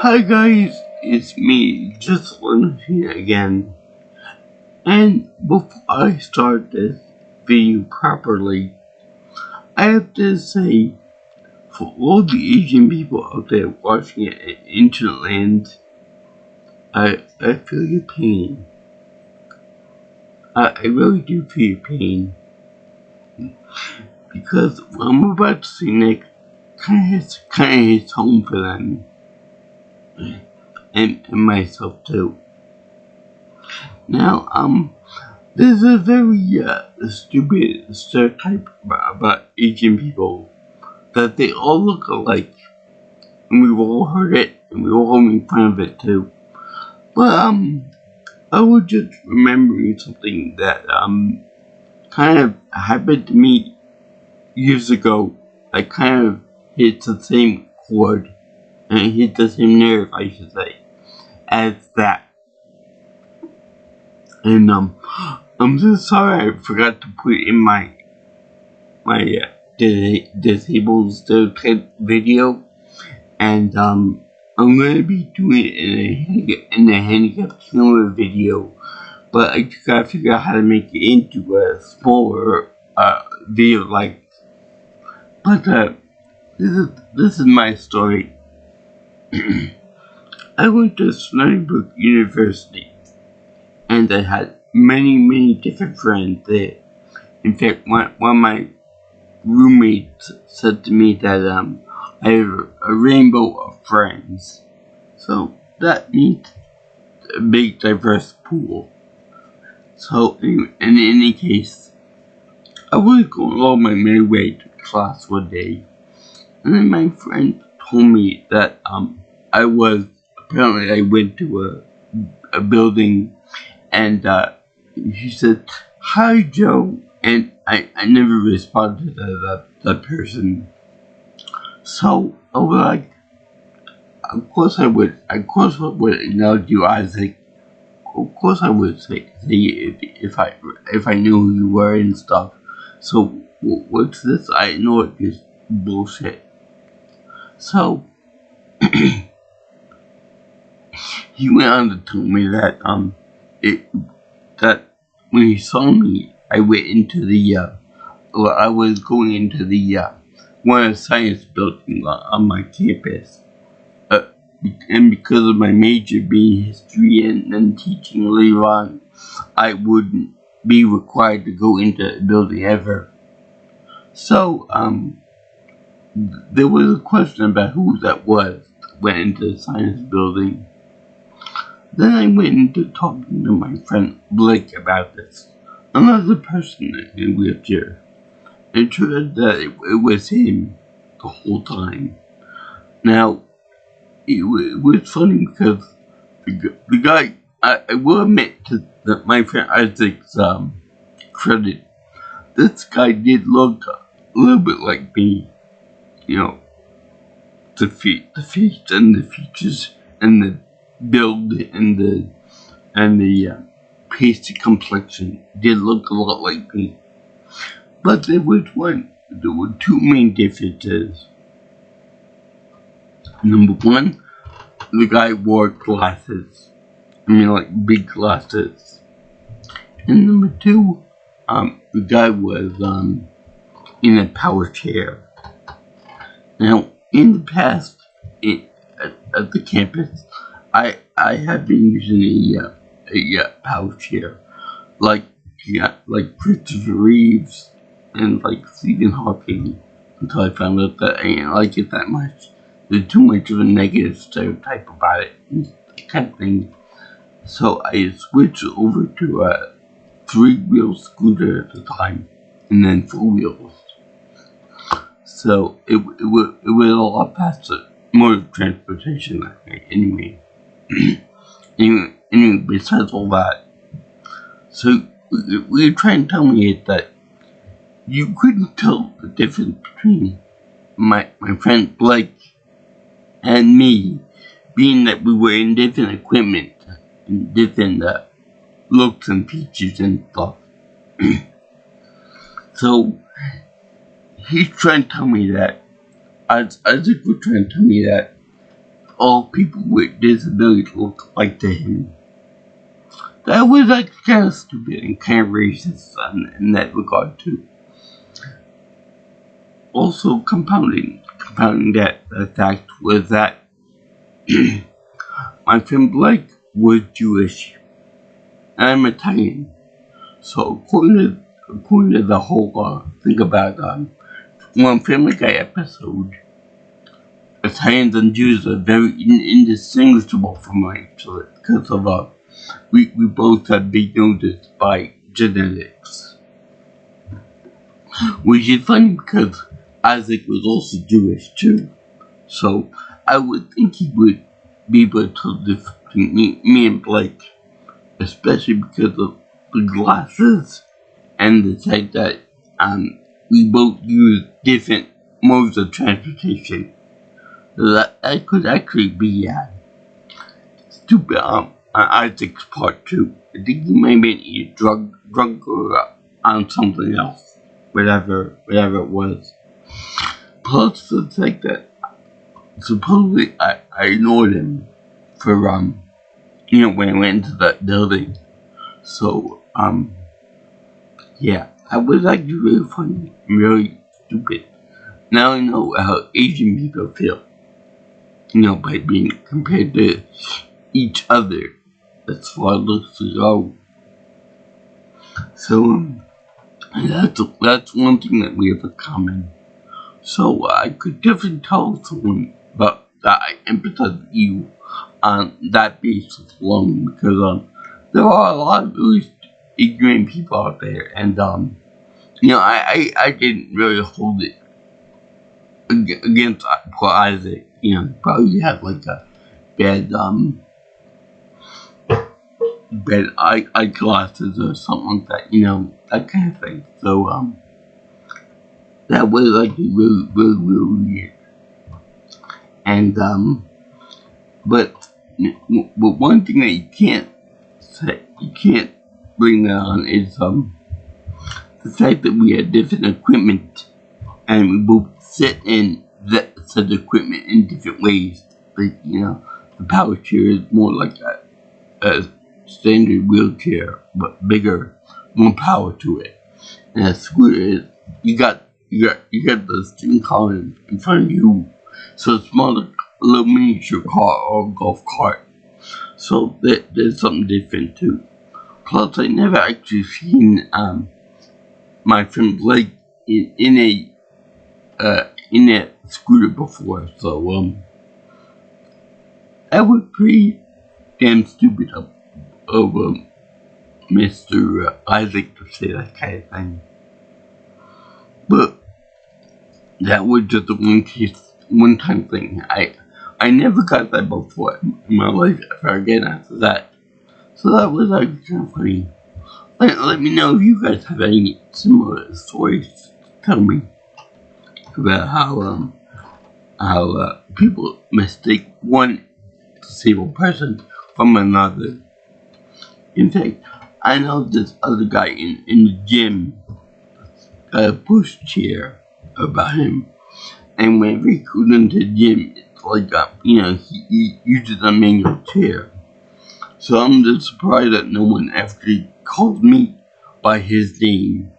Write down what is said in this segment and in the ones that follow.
Hi guys, it's me, just one here again. And before I start this video properly, I have to say, for all the Asian people out there watching it in Ancient Land, I feel your pain. I really do feel your pain. Because what I'm about to say next kinda hits home for them. And myself too. Now, there's a very stupid stereotype about Asian people that they all look alike, and we've all heard it, and we've all made fun of it too. But I was just remembering something that kind of happened to me years ago. That kind of hit the same chord, and hit the same nerve, I should say, as that. And I'm so sorry I forgot to put in my disabled stereotype video, and I'm gonna be doing it in a handicapped humor video, but I just gotta figure out how to make it into a smaller video like. But this is my story. I went to Stony Brook University, and I had many different friends there. In fact, one of my roommates said to me that I have a rainbow of friends. So that means a big diverse pool. So in any case, I was going along my merry way to class one day, and then my friend told me that I went to a building, and he said, "Hi, Joe," and I never responded to that person. So I was like, of course I would acknowledge you, Isaac. Of course I would say if I knew who you were and stuff. So what's this? I know it is bullshit. So he went on to tell me that that when he saw me, I went into I was going into the one of the science buildings on my campus, and because of my major being history and teaching later on, I wouldn't be required to go into the building ever. So there was a question about who that was that went into the science building. Then I went into talking to my friend Blake about this, another person in a wheelchair. It turned out that it was him the whole time. Now, it was funny because the guy, I will admit to my friend Isaac's credit, this guy did look a little bit like me. You know, the feet and the features and the build and the pasty complexion did look a lot like me. But there were two main differences. Number one, the guy wore glasses. I mean, like big glasses. And number two, the guy was in a power chair. Now, in the past, at the campus, I have been using a power chair, like Christopher Reeves and like Stephen Hawking, until I found out that I didn't like it that much. There's too much of a negative stereotype about it, and that kind of thing. So I switched over to a 3-wheel scooter at the time, and then 4 wheels. So it was a lot faster mode of transportation that way. Anyway, anyway, besides all that, so we were trying to tell me that you couldn't tell the difference between my friend Blake and me, being that we were in different equipment and different looks and features and stuff. So he's trying to tell me that Isaac was trying to tell me that all people with disabilities look like to him. That was like kind of stupid and kind of racist in that regard too. Also compounding that the fact was that my friend Blake was Jewish and I'm Italian. So according to the whole thing about one Family Guy episode, Italians and Jews are very indistinguishable from each other because of we both have big noses by genetics. Which is funny because Isaac was also Jewish too. So I would think he would be able to differentiate me and Blake, especially because of the glasses and the fact that we both use different modes of transportation. So that could actually be stupid on Isaac's part too. I think he may have been drunk or on something else, whatever it was. Plus the fact that supposedly I ignored him for when I went into that building. So yeah, I was actually really funny and really stupid. Now I know how Asian people feel, by being compared to each other as far as to go. So that's one thing that we have in common. So I could definitely tell someone that I empathize with you on that basis alone, because there are a lot of really ignorant people out there, and I didn't really hold it against poor Isaac. Probably had like a bad eyeglasses or something like that, that kind of thing. So that was like really weird. And but one thing that you can't bring that on is the fact that we had different equipment and we both sit in that said equipment in different ways. Like, the power chair is more like a standard wheelchair, but bigger, more power to it. And a scooter is you got the steering column in front of you, so it's more like a little miniature car or golf cart. So there's something different too. Plus, I never actually seen my friend Blake in a scooter before, so that was pretty damn stupid of Mr. Isaac to say that kind of thing. But that was just a one time thing. I never got that before in my life ever again after that. So that was actually kind of funny. Let me know if you guys have any similar stories to tell me about how people mistake one disabled person from another. In fact, I know this other guy in the gym got a pushchair about him, and whenever he goes into the gym, it's like he uses a manual chair. So I'm just surprised that no one actually called me by his name.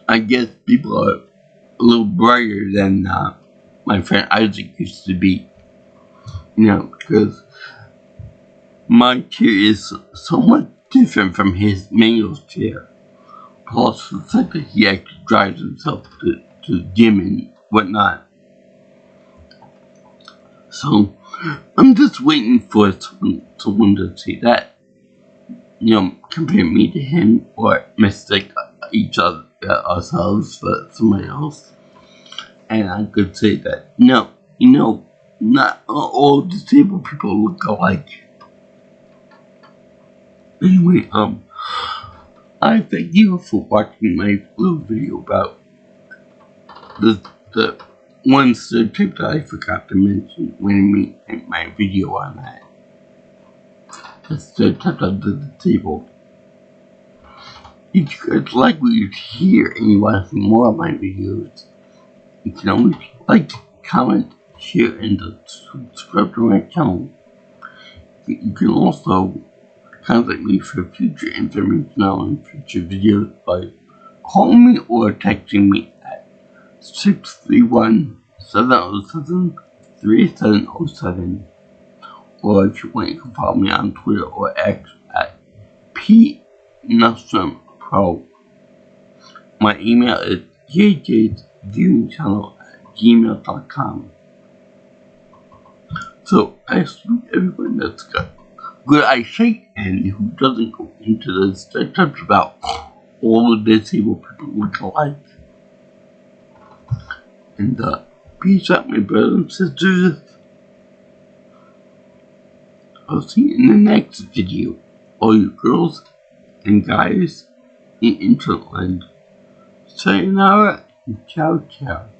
I guess people are a little brighter than my friend Isaac used to be. Because my chair is somewhat different from his manual chair. Plus the fact that he actually drives himself to the gym and whatnot. So I'm just waiting for someone to say that, compare me to him or mistake ourselves for somebody else. And I could say that, no, not all disabled people look alike. Anyway, I thank you for watching my little video about the one stereotype that I forgot to mention when I made my video on that. The stereotype of the disabled. If you guys like what you hear and you want to see more of my videos, you can always like, comment, share, and subscribe to my channel. You can also contact me for future information on future videos by calling me or texting me at 631-707-3707. Or if you want, you can follow me on Twitter or X at PNelsonPro. My email is jjviewingchannel@gmail.com. So I salute everyone that's got good eyesight and who doesn't go into the stereotypes about all the disabled people look alike. And peace out, my brothers and sisters. I'll see you in the next video. All you girls and guys in Interland. Sayonara and ciao ciao.